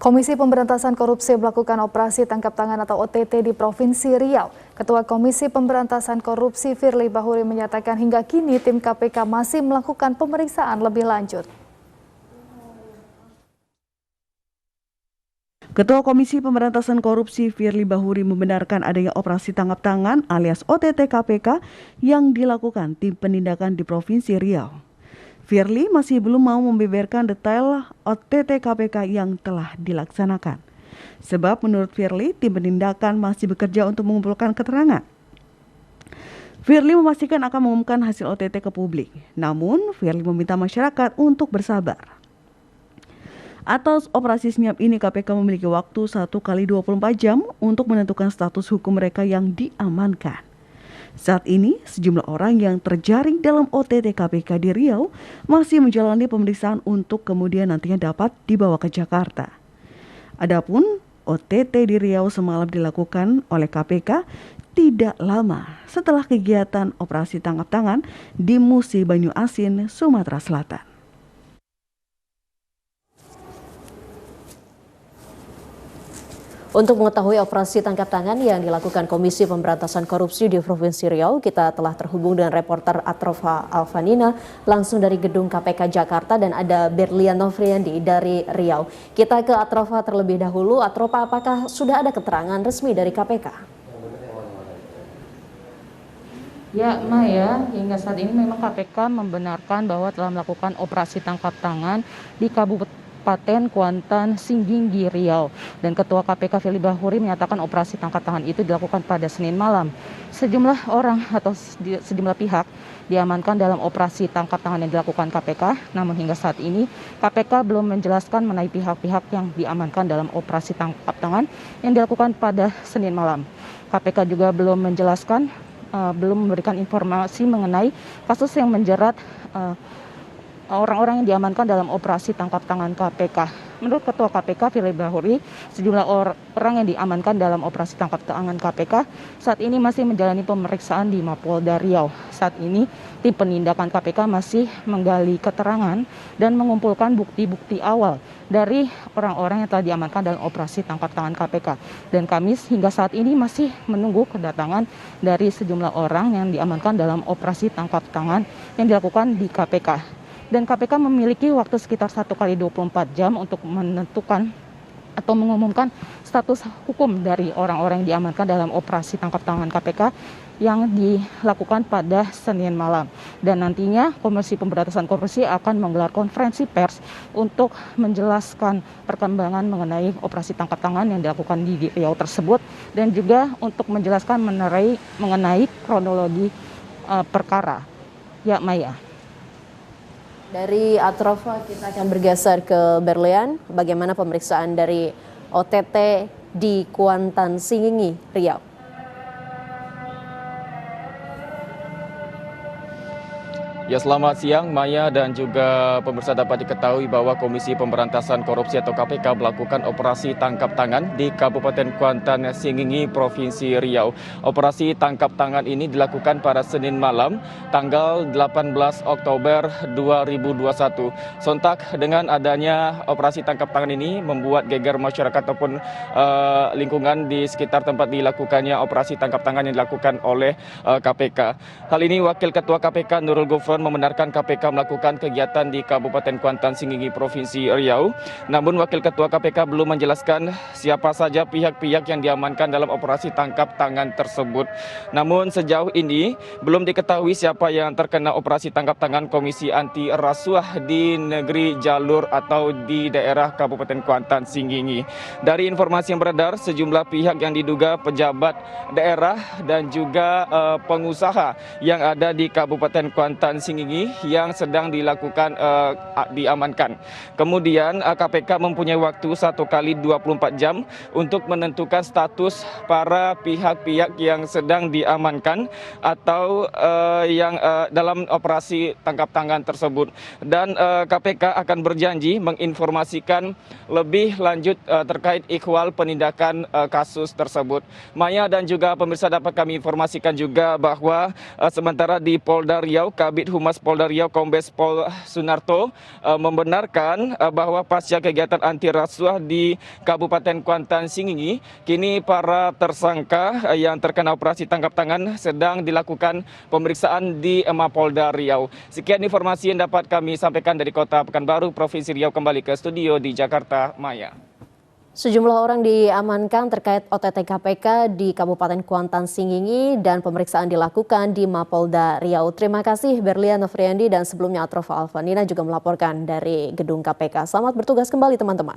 Komisi Pemberantasan Korupsi melakukan operasi tangkap tangan atau OTT di Provinsi Riau. Ketua Komisi Pemberantasan Korupsi Firly Bahuri menyatakan hingga kini tim KPK masih melakukan pemeriksaan lebih lanjut. Ketua Komisi Pemberantasan Korupsi Firly Bahuri membenarkan adanya operasi tangkap tangan alias OTT KPK yang dilakukan tim penindakan di Provinsi Riau. Firly masih belum mau membeberkan detail OTT KPK yang telah dilaksanakan. Sebab menurut Firly, tim penindakan masih bekerja untuk mengumpulkan keterangan. Firly memastikan akan mengumumkan hasil OTT ke publik. Namun, Firly meminta masyarakat untuk bersabar. Atas operasi senyap ini, KPK memiliki waktu 1 kali 24 jam untuk menentukan status hukum mereka yang diamankan. Saat ini, sejumlah orang yang terjaring dalam OTT KPK di Riau masih menjalani pemeriksaan untuk kemudian nantinya dapat dibawa ke Jakarta. Adapun OTT di Riau semalam dilakukan oleh KPK tidak lama setelah kegiatan operasi tangkap tangan di Musi Banyu Asin, Sumatera Selatan. Untuk mengetahui operasi tangkap tangan yang dilakukan Komisi Pemberantasan Korupsi di Provinsi Riau, kita telah terhubung dengan reporter Atrofa Alvanina langsung dari gedung KPK Jakarta dan ada Berlian Novriandi dari Riau. Kita ke Atrofa terlebih dahulu. Atrofa, apakah sudah ada keterangan resmi dari KPK? Ya, Maya, hingga saat ini memang KPK membenarkan bahwa telah melakukan operasi tangkap tangan di Kabupaten Kuantan, Singginggi, Riau. Dan Ketua KPK Firly Bahuri menyatakan operasi tangkap tangan itu dilakukan pada Senin malam. Sejumlah orang atau sejumlah pihak diamankan dalam operasi tangkap tangan yang dilakukan KPK. Namun hingga saat ini KPK belum menjelaskan mengenai pihak-pihak yang diamankan dalam operasi tangkap tangan yang dilakukan pada Senin malam. KPK juga belum menjelaskan, belum memberikan informasi mengenai kasus yang menjerat orang-orang yang diamankan dalam operasi tangkap tangan KPK. Menurut Ketua KPK Firly Bahuri, sejumlah orang yang diamankan dalam operasi tangkap tangan KPK saat ini masih menjalani pemeriksaan di Mapolda Riau. Saat ini tim penindakan KPK masih menggali keterangan dan mengumpulkan bukti-bukti awal dari orang-orang yang telah diamankan dalam operasi tangkap tangan KPK. Dan kami hingga saat ini masih menunggu kedatangan dari sejumlah orang yang diamankan dalam operasi tangkap tangan yang dilakukan di KPK. Dan KPK memiliki waktu sekitar 1 kali 24 jam untuk menentukan atau mengumumkan status hukum dari orang-orang yang diamankan dalam operasi tangkap tangan KPK yang dilakukan pada Senin malam. Dan nantinya Komisi Pemberantasan Korupsi akan menggelar konferensi pers untuk menjelaskan perkembangan mengenai operasi tangkap tangan yang dilakukan di Riau tersebut dan juga untuk menjelaskan mengenai kronologi perkara. Ya, Maya. Dari Atrofa kita akan bergeser ke Berlian. Bagaimana pemeriksaan dari OTT di Kuantan, Singginggi, Riau? Ya, selamat siang Maya dan juga pemirsa. Dapat diketahui bahwa Komisi Pemberantasan Korupsi atau KPK melakukan operasi tangkap tangan di Kabupaten Kuantan, Singginggi, Provinsi Riau. Operasi tangkap tangan ini dilakukan pada Senin malam, tanggal 18 Oktober 2021. Sontak dengan adanya operasi tangkap tangan ini membuat geger masyarakat ataupun lingkungan di sekitar tempat dilakukannya operasi tangkap tangan yang dilakukan oleh KPK. Hal ini Wakil Ketua KPK Nurul Gufron membenarkan KPK melakukan kegiatan di Kabupaten Kuantan, Singginggi, Provinsi Riau. Namun Wakil Ketua KPK belum menjelaskan siapa saja pihak-pihak yang diamankan dalam operasi tangkap tangan tersebut. Namun sejauh ini belum diketahui siapa yang terkena operasi tangkap tangan Komisi Anti Rasuah di negeri Jalur atau di daerah Kabupaten Kuantan, Singginggi. Dari informasi yang beredar, sejumlah pihak yang diduga pejabat daerah dan juga pengusaha yang ada di Kabupaten Kuantan, Singginggi yang sedang dilakukan diamankan. Kemudian KPK mempunyai waktu 1 kali 24 jam untuk menentukan status para pihak-pihak yang sedang diamankan atau yang dalam operasi tangkap tangan tersebut. Dan KPK akan berjanji menginformasikan lebih lanjut terkait ikhwal penindakan kasus tersebut. Maya dan juga pemirsa, dapat kami informasikan juga bahwa sementara di Polda Riau, Kabid Humas Polda Riau Kombes Pol Sunarto membenarkan bahwa pasca kegiatan anti rasuah di Kabupaten Kuantan Singingi, kini para tersangka yang terkena operasi tangkap tangan sedang dilakukan pemeriksaan di Mapolda Riau. Sekian informasi yang dapat kami sampaikan dari Kota Pekanbaru, Provinsi Riau. Kembali ke studio di Jakarta, Maya. Sejumlah orang diamankan terkait OTT KPK di Kabupaten Kuantan Singingi dan pemeriksaan dilakukan di Mapolda Riau. Terima kasih Berlian Nofriandi dan sebelumnya Atrofa Alvanina juga melaporkan dari gedung KPK. Selamat bertugas kembali teman-teman.